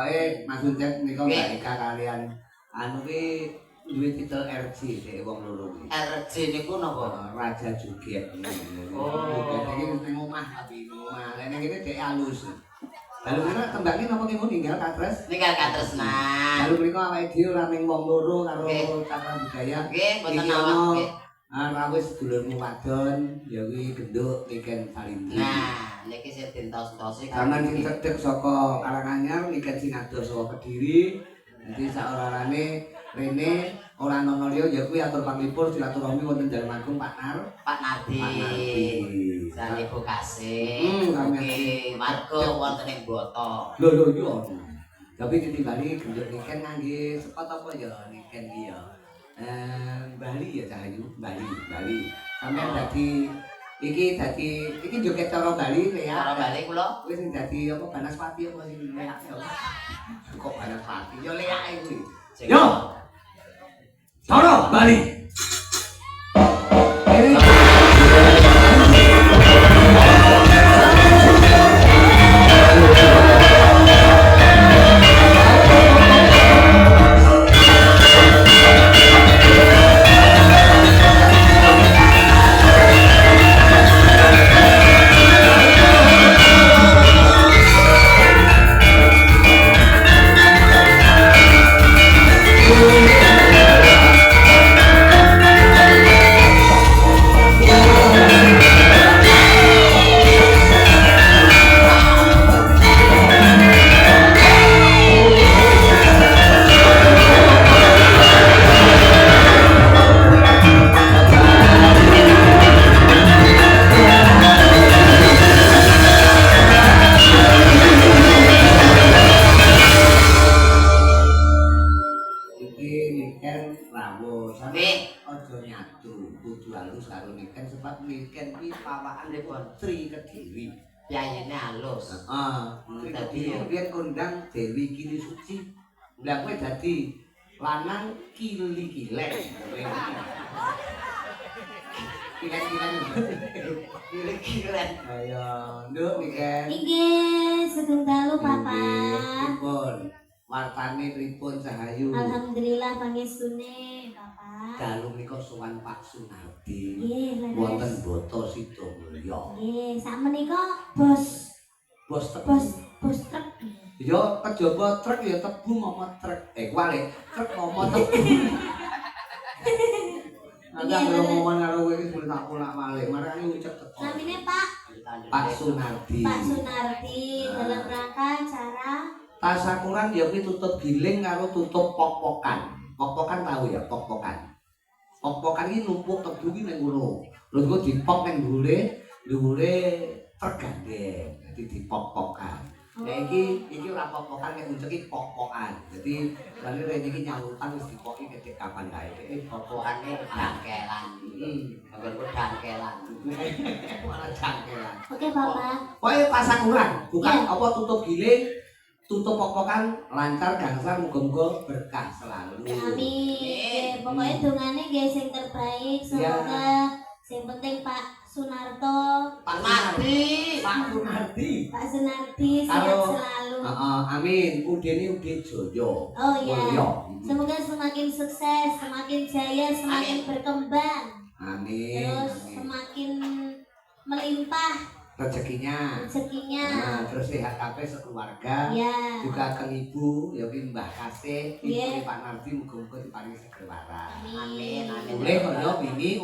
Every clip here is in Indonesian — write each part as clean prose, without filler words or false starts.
pokoke Mas Uncep nika Mbak Ika kalian anu ki duwe titel RJ dhek wong loro iki. RJ niku napa? Raja Joget. Oh, iki ning omah tapi omah. Lah ning kene dhek alus. Lalu kira tembake napa ki ninggal katres? Ninggal katresnan. Lalu mriko awake dhewe ora mung wong loro karo cakra budaya. Nggih, mboten awak nggih. Rawis sedulurmu wadon ya kuwi genduk Niken Salindri. Nah, niki sing dintos-tosi Zaman sing cedhek saka Karanganyar Niken Sinados saka Kediri. Dadi saorane rene ora ana liya ya kuwi atur panglipur silaturahmi wonten Jalan Agung Pak Nardi. Dan Ibu Kasih. Oke, warga wonten ing Boto. Lho iya. Tapi ditimbali genduk Niken ngangge sepot apa ya Niken iki ya. Bali ya Cahayu, Bali. Sampeyan dadi iki joget cara Bali ya. Cara Bali kula wis sing dadi apa Banaspati apa sing leak ya. Kok Banaspati ya leake kuwi. Yo. Cara Bali. Tri Kediri. Piyayene alus. Heeh. Dadi biyen kondang Dewi Kili Suci. Lah kowe dadi lanang Kili Kilek. Kilek. Ayo, nduk Niken. Nggih, sugeng dalu Papa. Pripun? Wartane pripun Cahayu? Alhamdulillah pangestune Papa. Dalu menika sowan Pak Sunardi. Nggih, leres. Wonten Boto Sidomulya. Nggih, sakmenika bos truk. Ya kejaba truk ya tebu momot truk. Kuwi truk momot tebu. Ada ngomong karo kowe iki mung tak ulak-alik, marane ucap teko. Namine Pak Sunardi. Pak Sunardi dalam rangka acara tasakuran ya kuwi tutup giling karo tutup pok-pokan. Pok-pokan tahu ya, pok-pokan. Pok-pokan iki numpuk tebu iki ning ngono. Lha engko dipok ning dhuwure truk gandeng. Dadi dipok-pokan. Nah iki ora pok-pokan nek unceki pok-pokan. Dadi lha rene iki nyawutan wis dipoki ketik kapan kae. Pokokane dangkelan. Nggon dangkelan. Ora dangkelan. Oke, Papa. Pokoke pasakuran, bukan apa tutup giling, tutup pok-pokan lancar gangsal muga-muga berkah selalu. Amin. Pokoknya dongane nggih sing terbaik, semoga sing penting Pak Sunarto, Pak Sunardi sehat selalu. Amin. Udene ude Joyo. Oh iya. Semoga semakin sukses, semakin jaya, semakin berkembang. Amin. Terus semakin melimpah rezekinya. Nah, terus sehat kabeh sekeluarga. Ya. Juga ke ibu, ya ki Mbah Kasih, ibu Pak Nardi muga-muga diparingi seger waras. Amin. Boleh kaya bini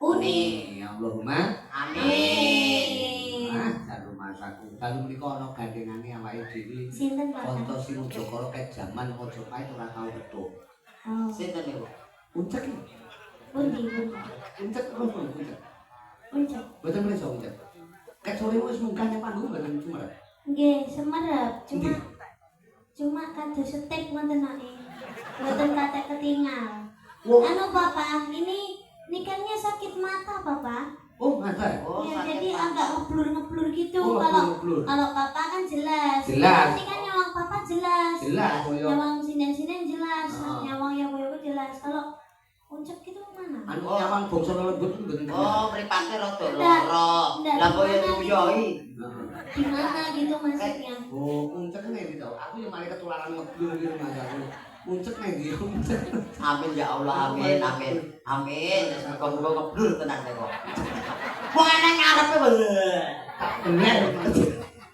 Uni. Allahumma amin. Jarum masaku. Dalu menika ana gandengane awake dhewe. Sinten Pak? Kanca Sinujokara ket jaman Majapahit ora tau petuk. Oh. Sinten niku? Uncek iki. Pundi. Uncek ngono uncek. Uncek. Boten mlebu uncek. Ket sore wis munggah nang panggung boten cuma. Nggih, semerep. Cuma kados setek wonten ake. Mboten kate ketinggal. Anu Papa, ini nikannya sakit mata Papa. Oh, mata. Ya, jadi agak ngeblur gitu. Kalau Papa kan jelas. Ini kan nyawang Papa jelas. Nyawang sinden-sinden jelas. Nyawang ya koyo jelas. Kalau uncek gitu mana? Anu nyawang bangsa lembut mboten. Oh, mripate rada lara. Lah koyo nyuyoi. Gimana gitu maksudnya? Oh, uncek nih gitu. Aku yang malah ketularan ngeblur di rumah aku. Uncek nih dia, uncek. Amin ya Allah, amin, amin, amin. Semoga ngeblur tenan deh kok. Mau enak ngarepe bener. Bener.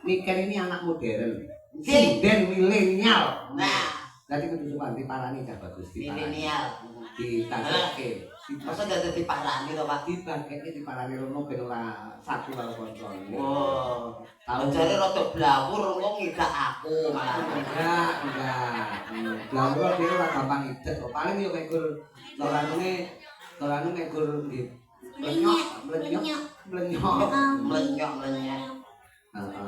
Niken ini anak modern. Sinden milenial. Nah, Nanti kudu sopan diparani cah bagus milenial. ditangke. Masa dadi diparani to, Pak? Dibangkeke diparani rono ben ora satu karo kancane. Oh, Tahu jare rada blawur kok ngidak aku malah. enggak. Blawur dia ora gampang idet kok. Paling yo mekur lorane mekur nggih. Blenyok. Melenyok.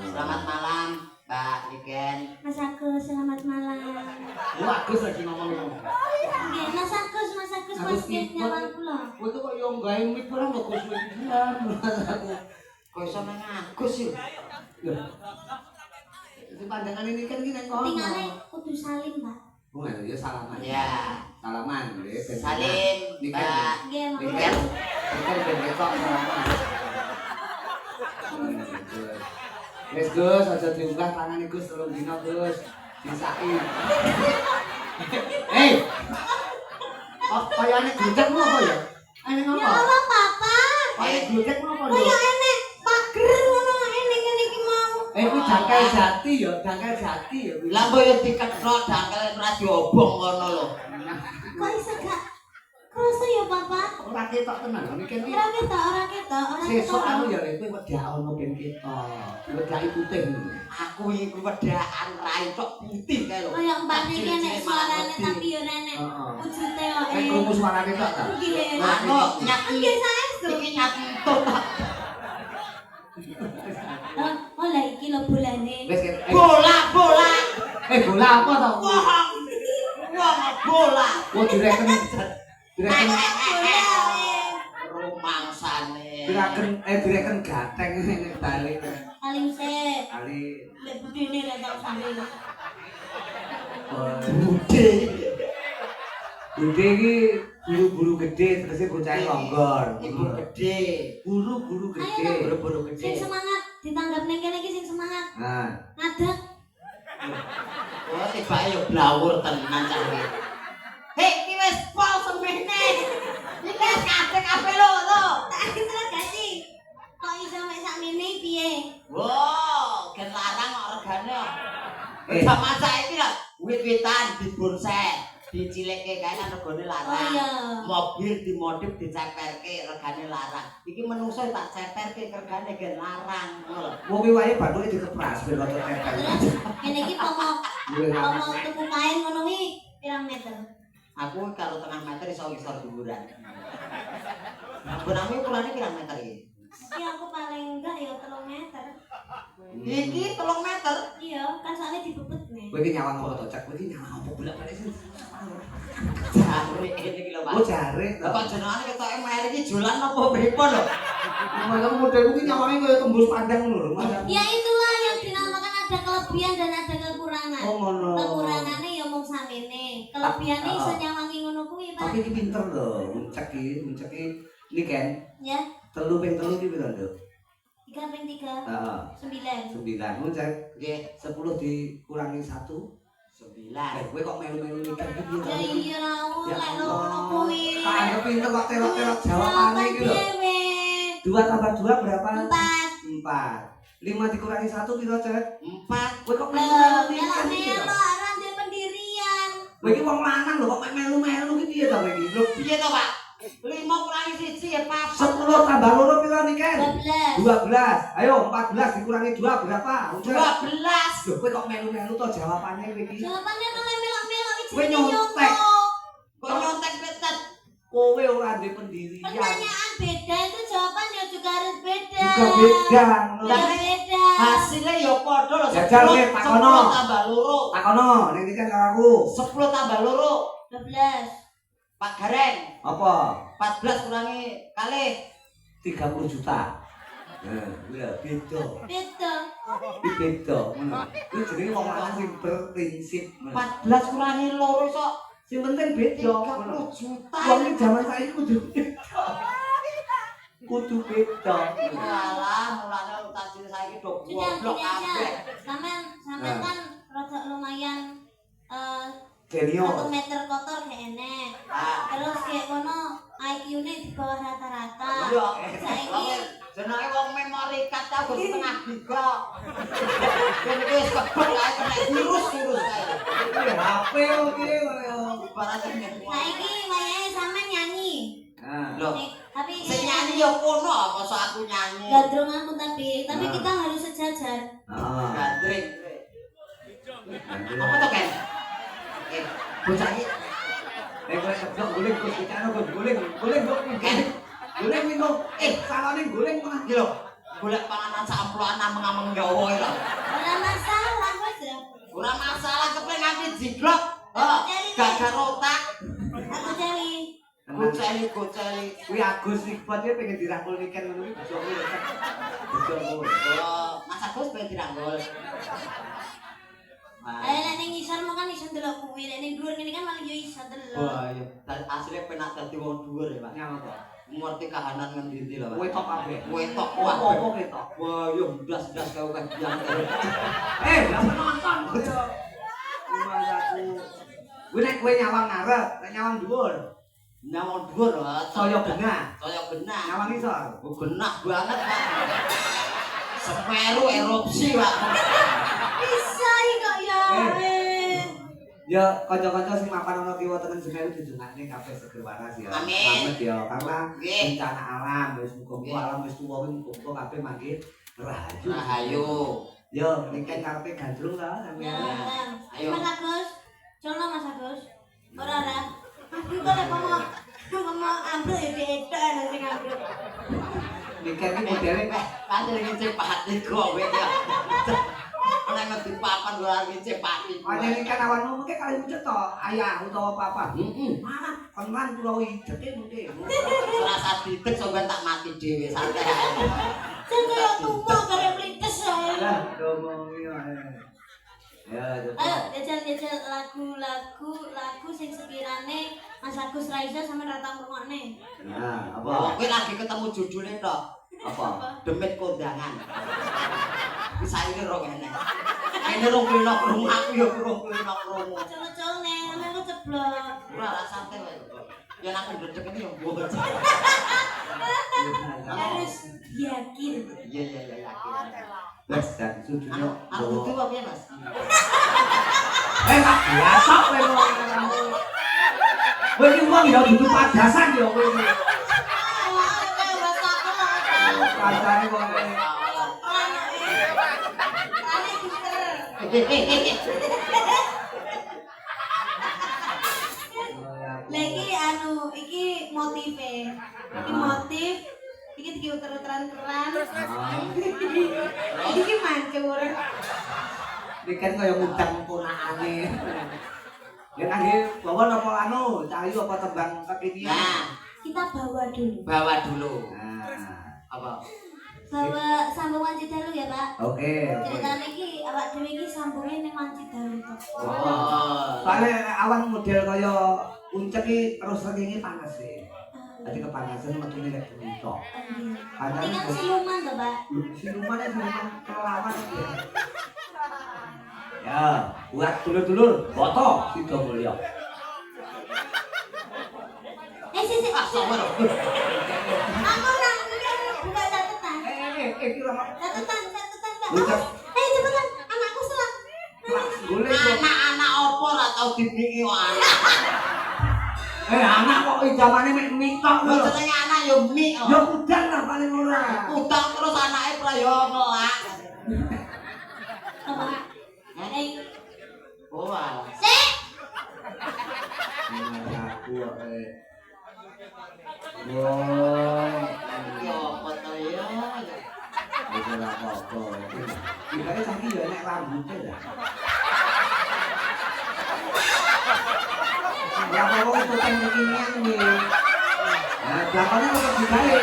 Selamat malam, Mbak Niken. Mas Agus, selamat malam. Agus lagi ngomong. Nggih, Mas Agus posting nyawang kula. Kowe kok yo gawe mik ora kok Gus pisan. Kok iso nang Agus yo? Itu pandangan ini kan ki nang kono. Tingale kudu salim, Pak. Oh, ya salaman. Ya. Salaman nggih. Salim, Mbak. Nggih, Niken. Niken ben ketok salaman. Wes Gus, aja diunggah tangan Gus telung dina Gus. Disaki. Hei. Oh, kayane gudeg apa ya? Enek Ya apa? Allah, Papa. Kaya gudeg apa Kaya lho? enek pager ngono ngene iki mau. Kuwi jangkal jati ya, jangkal jati ya. Lah mbok yo diketrok dangkel ora diobong ngono lho. Kok iso gak krasa ya, Papa? Ora ketok tenan, Niken iki. Ora ketok. Sesuk anu ya kowe wedak ono ben ketok. Wedaki putih. Aku iki wedaan ra iso putih kae lho. Kaya mbane iki nek suarane tapi yo nek Heeh. wujute yo. Nek krungu suarane tok ta? Nggih. Aku nyaki Nggih saestu. iki nyatut. Oh, lah iki lho bolane. Wes Bola. bola apa to? Wah, bola. Oh direken Rumangsane. direken gateng nek bali. Alim sik. Ali Lek budene lek tak sampe. Bude. Bude iki buru-buru gede terus bocah longgor. Ibu gede. Buru-buru gede. Ayo, Buru-buru Sing gede. semangat ditanggap ning kene iki sing semangat. Nah, Ngadeg. Oh, tiba yo blawur tenan cah iki. Hei, iki wis pol semene. Iki wis kabeh lho. Tak terus gak sih? Kok iso mek sakmene piye? Wow, gen larang kok regane. Sama saiki lho, wit-witan dibonsai, dicilekke kae kan regane Oh larang. iya. Mobil dimodif diceperke regane larang. Iki menungso tak ceperke regane gen larang ngono lho. wong iki wae bathuke dikepras ben rada tempel. Terus kene iki pomo Mulai ngawas. tuku kain ngono kuwi pirang meter? Aku karo tengah meter iso ngisor dhuwuran. Benangmu ukurane pirang meter iki? Iki aku paling enggak ya 3 meter. Iki 3 meter. Iya, kan soalnya dibebet nih. Kowe iki nyawang apa to, Cak? Kowe iki nyawang apa bolak-balik sih? Jare ini iki lho, Pak. Oh, jare to. Bapak jenengane ketoke mer iki jualan apa pripun lho? Macam modelku iki nyawange kaya tembus pandang lho. Ya itulah yang dinamakan ada kelebihan dan ada kekurangan. Oh, ngono. Kekurangannya ya mung samene. Kelebihannya iso nyawangi ngono kuwi, Pak. Tapi iki pinter lho, uncek iki ini kan Ya, 3 ping 3 iki piro, Nduk? 3 ping 3. Heeh. 9. 9. Uncek Nggih, 10 dikurangi 1. 9. Kowe kok melu-melu nikah iki piye to? Ya iya ra Ya lek Allah. ngono kuwi. Tak anggap pinter kok telok-telok jawabane iki lho. 2 tambah 2 berapa? 4. 4. 5 dikurangi 1 piro, Cek? 4. Kowe kok Lah, melu-melu nikah iki melo to? aran de pendirian. Kowe iki wong lanang lho kok melu-melu iki piye to kowe iki? Lho, Piye to, Pak? 5 kurangi 1 ya, Pak. 10 tambah 2 piro niken? 12. 12. Ayo 14 dikurangi 2 berapa? Ucap. 12. Loh, kowe kok melu-melu to jawabannya kowe iki? Jawabannya nang melok-melok iki Kowe jenenge nyontek. Kok nyontek betet? Kowe ora ndek pendirian. Pertanyaan beda itu jawabannya juga harus beda. Juga beda. Ya beda. Hasilnya ya padha lho. Jajal, Nek, takono. 10 tambah 2. Takono, ning iki kan karo aku. 10 tambah 2. 12. Pak Gareng. Apa? 14 kurangi kali 30 juta. Nah, iya beda. Beda. Iki beda, ngono. Iki jenenge wong lanang sing berprinsip. 14 kurangi 2 iso Sing penting beda. ngono. 30 juta. Wong iki jaman saiki kudu beda. Kudu beda. Walah, mulane utasine saiki do Sudah goblok gini aja. kabeh. Sampean Nah. kan rada lumayan 1 Senior. meter kotor kayak enek. Ah. Terus kayak kono IQ-nya di bawah rata-rata. Iya. Saiki Jenenge wong memori card aku setengah giga. Kene wis kebek ae kena virus kae. Iki HP oke koyo. Ibaratnya saiki wayahe sampean nyanyi. Nah. Loh, Tapi sing nyanyi ya kono masa aku nyanyi. gandrung aku tapi Nah. kita harus sejajar. Ah. Gandring. Apa tuh, Ken? Bocah iki Kowe keblok guling kok dicano kok guling kok guling minggu salone guling mah iki lho, golek panganan samploan ameng-ameng gawe lho. Ora masalah wis ya. Ora masalah kepen nganti jiglok. Heeh, gagar otak. Aku cari. Goceli. kuwi Agus Iqbal dia pengen dirangkul niken ngono kuwi bisa kowe. Bisa kowe. Oh, Mas Agus pengen dirangkul. Nek ning ngisor mah kan iso ndelok kuwi, nek ning dhuwur ngene kan malah yo iso ndelok. Wah, iya. Asline penak dadi wong dhuwur ya, Pak. Nyang apa? Ngerti kahanan ngendi-endi lho, Pak. Wetok kabeh. Wetok Apa wah. ketok? Wah, yo blas-blas kau kan biang. Lah penonton. Rumah aku. Kuwi nek kowe nyawang ngarep, nek nyawang dhuwur, Nyawang dhuwur lho. saya benah. Saya benar. Nyawang isor. Benak banget, Pak. Semeru erupsi, Pak. Bisa kok ya. Ya kanca-kanca sing mapan ana kiwa teng Semeru dijungakne kabeh seger waras ya. Amin. Selamat ya karena Nggih. bencana alam wis muga Nggih. alam wis tuwa wis muga kabeh mangke rahayu. Rahayu. Ya niken karepe gandrung ta Ya, sampeyan. Ayo. Mas Agus. Cono Mas Agus. Ora. Aku kok lek mau ambil ya diedok sing ambil. Niken iki modele Kan lagi cepat kowe ya. Ana ngerti papan gua lagi cepat iki. Ana niken awanmu mengke kali muncul to ayah utawa papa. Heeh. Mana penan kula ideke mengke. Serasa ditek sampean tak mati dhewe santai ae. Sing kaya tuwa kare plintes ae. Lah ngomongi wae. Ya, Ayo jajal lagu sing sekirane Mas Agus Raiza sampe ra tau ngrungokne. Nah, Wah, apa? kowe lagi ketemu judulnya tok. Apa? Demit kondangan. Wis saiki ro kene. Kene rong klino krungu aku ya rong klino krungu. Col-colne, sampe ku ceblok. Ora ora santai wae. Ya nak ndredeg iki ya mbok. Harus yakin. Iya yakin. Wes dan sujudnya. Aku tuh apa piye, Mas? Tak biasa kowe ngomong. Kowe iki wong ya dudu padasan ya kowe iki. Padane kok kowe. Lagi iki motive. Iki motif. Iki diuter-uteran keran. Iki mancur. Niken kaya ngundang ponakane. Ya kangge bawa napa anu, cari apa tembang kekinian. Nah, Kita bawa dulu. bawa dulu. Nah, Apa? Bawa sambung Wancidalu ya, Pak. oke. Ceritanya iki awak dhewe iki sambungnya ning Wancidalu to. Oh. Soalnya awan model kaya puncak iki terus renginge panas sih. Dadi kepanasan metune nek bumi tok. Ini kan siluman to, Pak. Siluman kelelawan iki. Ya, buat dulur-dulur, foto Sido Mulya. Sik. Sabar. Aku nang buka catatan. Kira Catatan, Pak. Buka. Ayo cepetan, anakku salah. boleh kok. Anak-anak opo ora tau dibiki anak. Anak kok jamane mek mitok lho. Jenenge anak yo mik. Ya udan lah paling ora. Utang terus anake prayo ngelak. Apa? Oh, alah. Sik. Aku Wah, Yo apa to ya? wis ora apa-apa. Ibare saiki ya nek rambute ya. Ya apa itu kan beginian nih. Nah, belakangnya tetap digawe.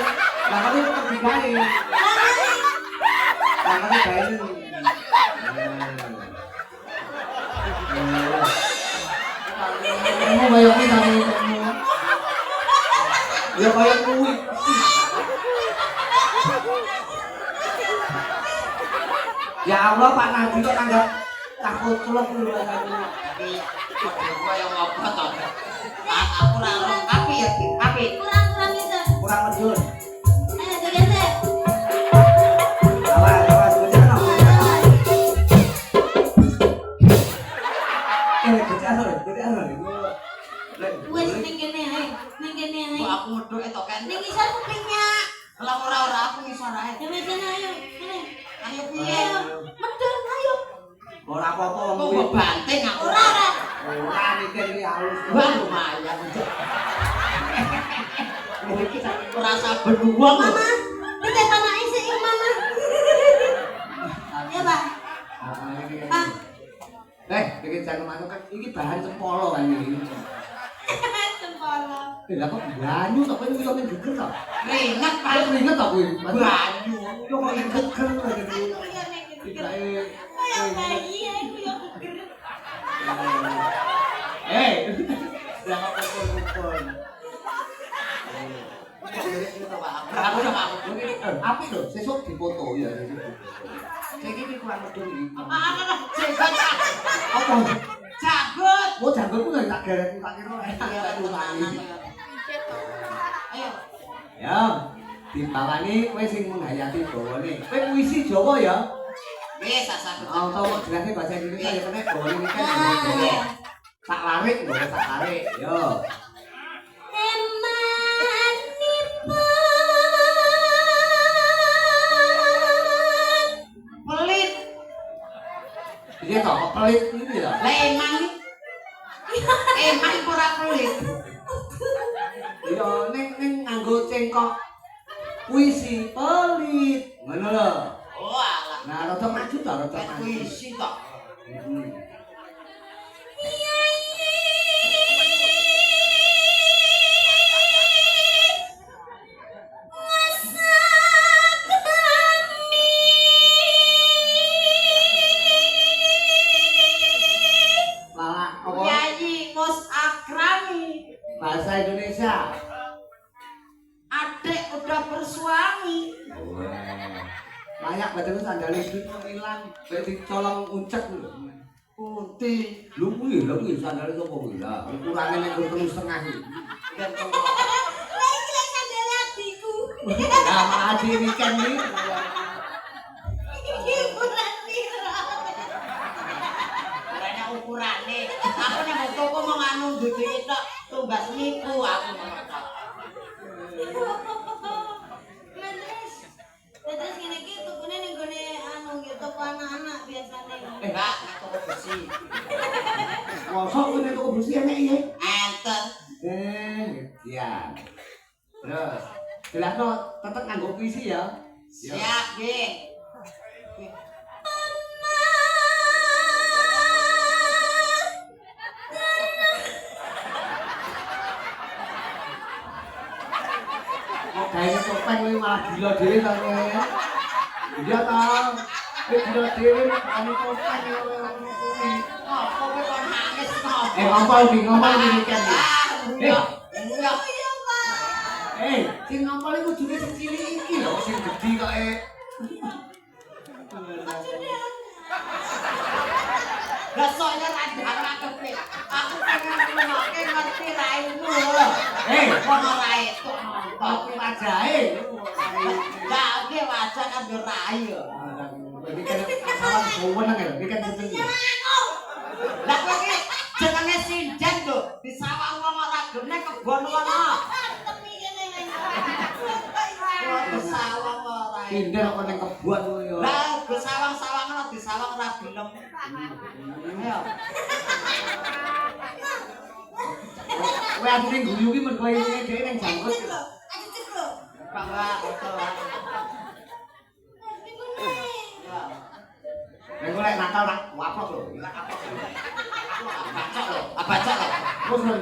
Belakangnya tetap digawe. Belakangnya gawe. Kamu bayangin sama kamu. Ya kayak kuwi. Ya Allah Pak Nabi kok tanggap takut celok dulu Tapi gua yang ngobrol toh. Aku larang api ya, api. Kurang itu. kurang medun. Ayo digesek. Awas bocah Wes ning kene ae. Ning kene ae. Gua aku medhok etok kan. Ning isor kupingnya. Lah ora aku ngisor ae. Ya wes kene ayo. Kene. Ayo piye? Ayo. Medun ayo. Ora apa-apa wong Kok kuwi. gua banting aku. Ora. Ora mikir iki halus. Wah lumayan. Ora saben wong. Mama, kita tanah isi mama. Ya, Pak. Pak. Iki jangan manuk kan iki bahan cempolo kan iki. Sempolo. Lah kok banyu to kowe iso ning geger to? Ringet Kowe paling ringet to kowe? banyu. Yo kok ning geger to iki. Kayak bayi aku yang geger. Lah kok kumpul-kumpul. Aku sama aku. Apik lho, sesuk dipoto ya. Saiki iki kurang medun iki. Apa? Jagut. Oh, janggutku lho tak geret tak kira tak ulangi. Ayo. Ya, dibawani kowe sing menghayati bawane. Kowe puisi Jawa ya? Wis sasagut. Atau jelasnya bahasa Indonesia ya kene bawane iki kan Jawa. Tak larik lho, tak larik. Yo. Pelit. Iya toh, pelit ini lho. Lah emang ora pelit. Iya ning nganggo cengkok puisi pelit. Ngono lho. Oh alah. Nah, rada maju to, rada Kan maju. puisi tok. Malah apa? Yayi Mus Akrami. Bahasa Indonesia. Adek udah bersuami. Layak badan sandale itu ilang, berarti colong uncek lho. Putih. Lho kuwi sandale sapa kuwi lah. Ukurannya nek terus setengah iki. Dan Lah iki lek sandal adikku. Nah, malah adi ini kan iki. Iki ukuran piro? Karena ukurane. Aku nang toko mau nganu dudu itu tumbas niku aku mau. Terus gini gitu, tukune ning gone anu gitu toko anak-anak biasane. Enggak, toko besi. Mosok kuwi nek kok bersih enek iki. Enten. Ya. Terus, jelasno tetep nganggo puisi ya. Siap, nggih. Kok gawe topeng kuwi malah gila dhewe to kowe. Iya ta. Kowe gila dhewe anu topeng ngono kuwi. Apa kowe kok nangis kok? Ngompol iki kan. Iya. Iya. Sing ngompol iku kudune sing cilik iki lho, sing gedhi kok Lah soalnya radang kepe. Aku pengen ngrungokke ngerti raimu. Kono rae tok nonton. Tapi wajahe. Lah oke wajah kan yo rai yo. Iki kan salah wewenang ya, iki kan jeneng. Lah kowe iki jenenge sinden lho, disawang wong ora gene kebon kono. Disawang ora. Sinden kok ning kebon ngono ya. Lah disawang-sawang ora disawang ora gelem. Ayo. Kowe asline guyu ki mergo iki dhewe ning jangkut. Bahwa itu. Nek golek nakal tak waplok lho. Bacok lho, bacok lho. Terus lho.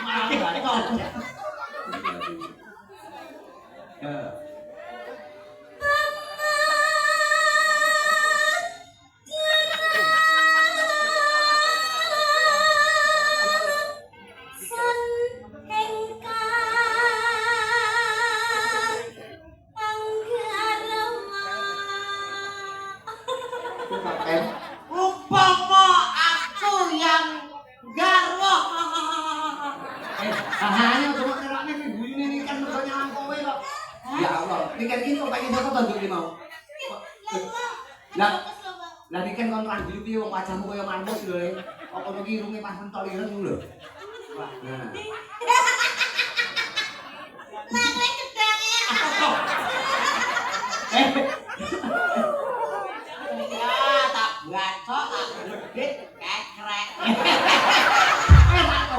Malah bacok. Ya. Ya Allah, niken iki kok pengen sapa to Juk iki mau? Lah, lah niken kon ragu piye wong wajahmu kaya manus lho. Apa kono ki irunge pas mentok ireng lho. Wah, nah. Lah kedang ya. Ya, tak bacok, tak gedit, kekrek.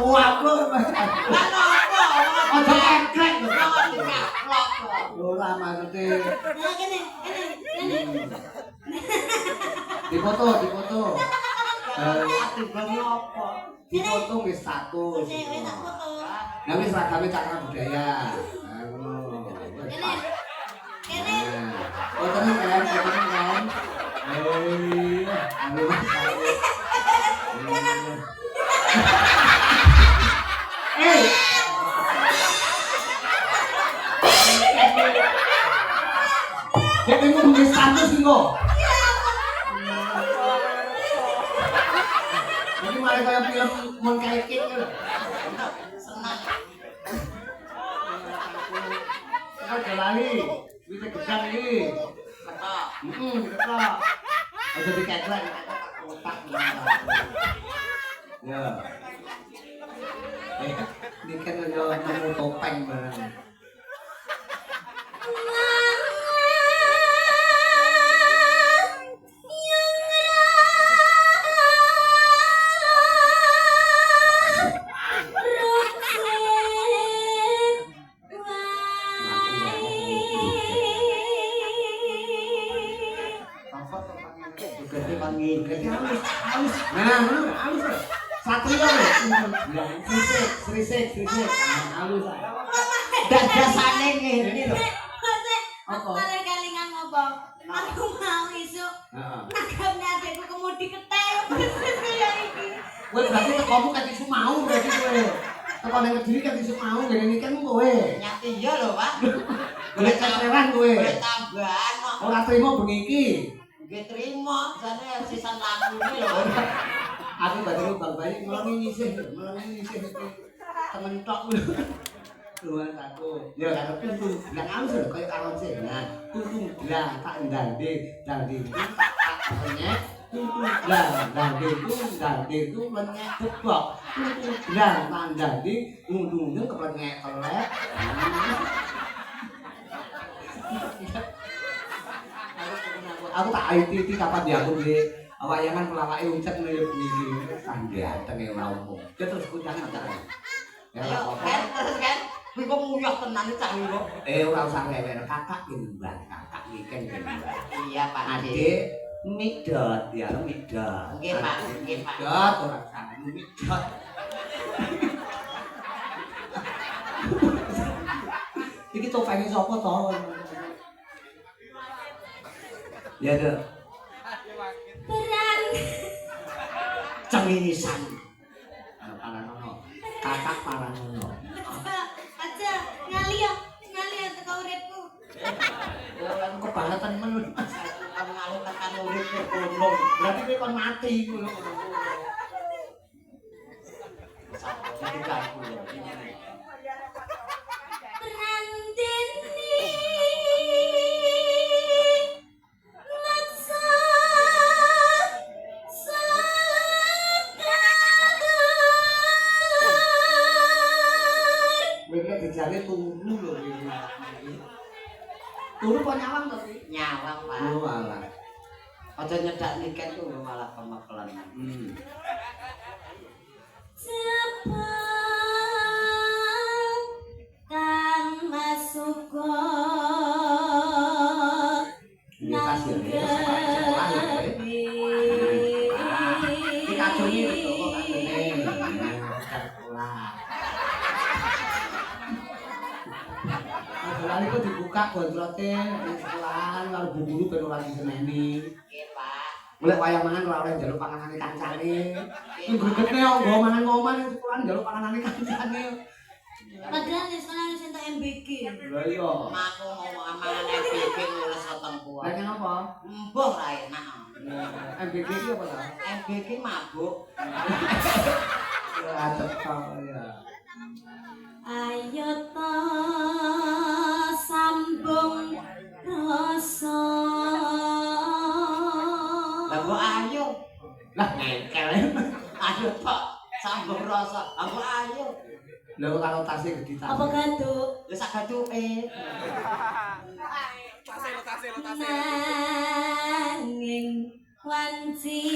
Wah, lho. Lah nopo? Aja kekrek lho. Kok dikaplok kok. Ora maksude. Nah, kene. Dipoto. Ati bang opo? Dipoto wis status. Wis tak foto. Nah wis ragame cakra budaya. Nah ngono. Kene. Kene. Oh tenan kan? Anu Mas. Eh. Jadi ngomong status iki kok. Ini malah kayak film mon kayak kit lho. Senang. Kita jalani. Kita gedang iki. Ketok. Ketok. Aja dikeklek otak. Ya. Ini kan yo nemu topeng barang. Halus. Nah, halus. Satria lho. Srisik. Halus. Dadasane ngene lho. Aku malah kelingan ngomong. Aku mau isuk. Heeh. Nagamne adekku kemudi ketel persis kaya iki. Kowe berarti tekomu kan isu mau berarti kowe. Teko nang Kediri kan isu mau ngene iki kan kowe. Nyati iya lho, Pak. Golek ceceran kowe. Golek tambahan kok. Ora trimo bengi iki. Nggih trimo, jane sisan lambune lho. Aku badhe Bang Bayi melengi nyisih iki. Temen tok lho. Luan aku. Ya kan pintu. Yang halus lho kaya kalon sih. Nah, tuntung lah tak ndanding, danding tak penyek. Tuntung lah danding penyek gebok. Tuntung lah mandanding undung-undung kepenyek kelek. Aku tak IT kapan dia aku beli wayangan pelawake uncet nih iki sandiatenge mau. Terus kucang tak. Ya Ayo, apa? kan terus kan. Kuwi kok nguyah tenan cah iki kok. Ora usah rewer kakak timbang kakak iki kan. Iya, Pak. Adik midot ya midot. Nggih, Pak. Nggih, Pak. Midot ora usah midot. Iki topenge sapa to? Ya deh. Peran. Cengisan. Paranono. Kakak paranono. Aja ngalih teko uripku. Lan kebangetan men. Kon ngalu tekan urip kono. Berarti kowe kon mati ngono. Jadi kaku. Peran dene. Maksa. Mereka dijane turu lho iki. Turu kok nyawang to iki? Nyawang, Pak. Oh alah. Aja nyedak niket ku malah kemekelan. Siapa kang masuko Tas ya, sekolah ya. Iki kacune kok kacune. Sekolah. Sekolah iku dibuka gondrote ning sekolahan karo bu guru ben ora diseneni. Nggih, Pak. Golek wayang mangan ora oleh njaluk panganane kancane. Ku gregetne kok nggo mangan-ngoman ning sekolahan njaluk panganane kancane. Padahal di sekolah wis entuk MBG. Lah iya. Aku mau amangan MBG nulis weteng kuwi. Lah nyang apa? Embuh ra enak. MBG iki apa ta? MBG mabuk. Ya tetep ya. Ayo to sambo Sambung rasa. Aku ayo. Lha kok karo tasnya gede tas. Apa gaduk? Ya sak gaduke. Nanging wanci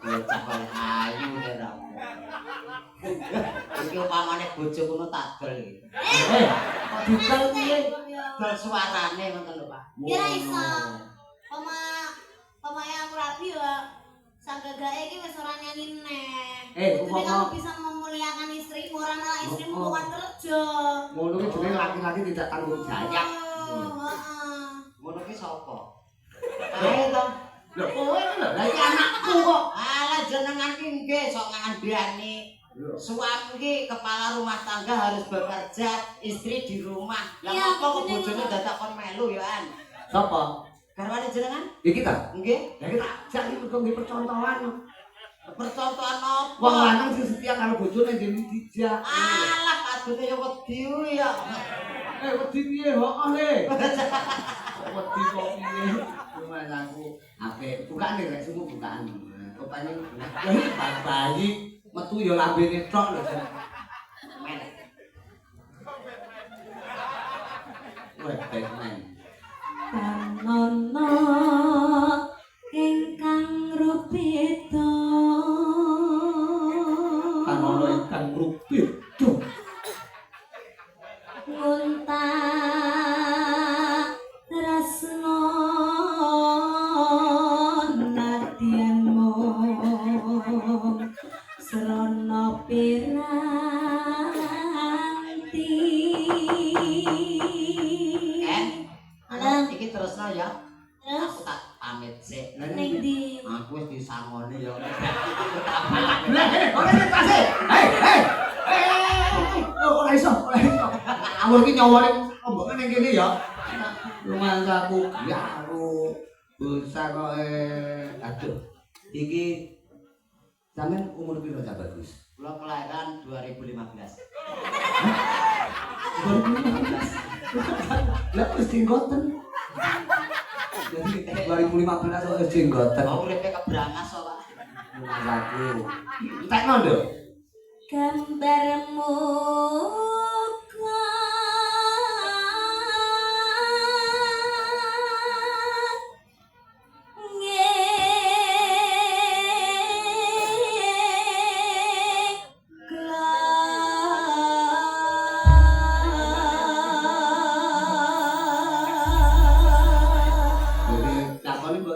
Cakol ayu kira. Iki upamane bojo kono tak dol iki. Kok didol piye? Dol suarane ngoten lho, Pak. Kira iso. Pemain aku rapi ya. Sanggagae iki wis ora nyanyi neh. Jadi Umpama kamu bisa memuliakan istrimu, ora malah istrimu bukan kerja. ngono ki jenenge laki-laki tidak tanggung jawab. Heeh. Ngono ki sapa? Ae to. Lho, kowe lho, lah iki anakku kok. Alah jenengan ki nggih sok ngandani. Suami ki kepala rumah tangga harus bekerja, istri di rumah. Lah Iya, apa kok bener, bojone Pak. dadak kon melu ya an? Sapa? Garwane jenengan? Iki ta? Nggih. Lah kita ajak iki kok nggih percontohan. Percontohan apa? Wong lanang sing setia karo bojone dene dijak. Alah padune yo wedi ya. Wedi piye hooh le? Wedi kok piye? Lumayan aku apik. Bukaan nek semua bukaan. Rupane bayi metu ya lambene tok lho. Men. Wes Batman. Panono ingkang rupita Kanono ingkang rupita. ngunta tresno nadyanmu srana piranti. Alah iki terusno ya. Terus Aku tak pamit sik. Lah ning ndi? Aku wis disangoni ya. Lah, ora tase. Hei. Ora iso. Awak iki nyawane omboke ning kene ya. Lumayan aku ya aku bisa kok aduh. Iki sampean umur piro cah bagus? Kula kelahiran 2015. 2015. Lah wis jenggoten. Jadi 2015 kok wis jenggoten. Mau uripe kebrangas kok, Pak. Lumayan aku. Entekno lho. Gambarmu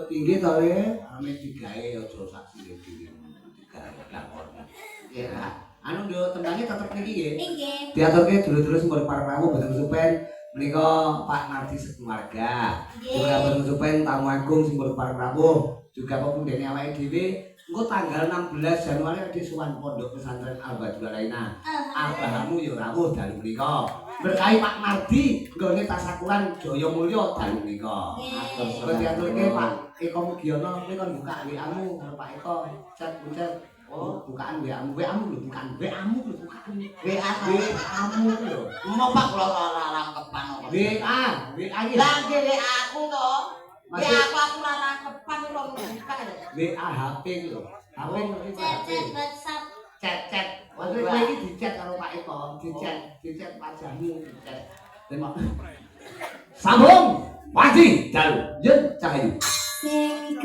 tinggi to le, ame digawe aja sak sithik-sithik. Digawe lakone. Ya, anu nduk tembangnya tetep niki nggih. Nggih. Diaturke dulur-dulur sing para pramu boten supen menika Pak Nardi sekeluarga. Juga boten supen tamu agung sing para pramu, juga pepundhene awake dhewe engko tanggal 16 Januari ada sowan pondok pesantren Al-Badul Alaina. Abahamu ya rawuh dalu menika. Berkahi Pak Nardi nggone tasakuran Jaya Mulya dalu menika. Terus diaturke Pak Eko Mugiono kowe kon buka WA-mu karo Pak Eko. Chat. Oh, bukaan WA-mu. WA-mu lho bukan WA-mu lho bukan. WA-mu lho. Mau Pak kula ora rangkepan kok. WA iki. Lah nggih WA aku to. WA aku ora rangkepan kula buka lho. WA HP iki lho. HP ngerti Pak? Chat WhatsApp. Chat. Kowe iki di-chat karo Pak Eko, di-chat wajahmu, di-chat. Sambung. Wajib, jalu, yen cahayu. Sing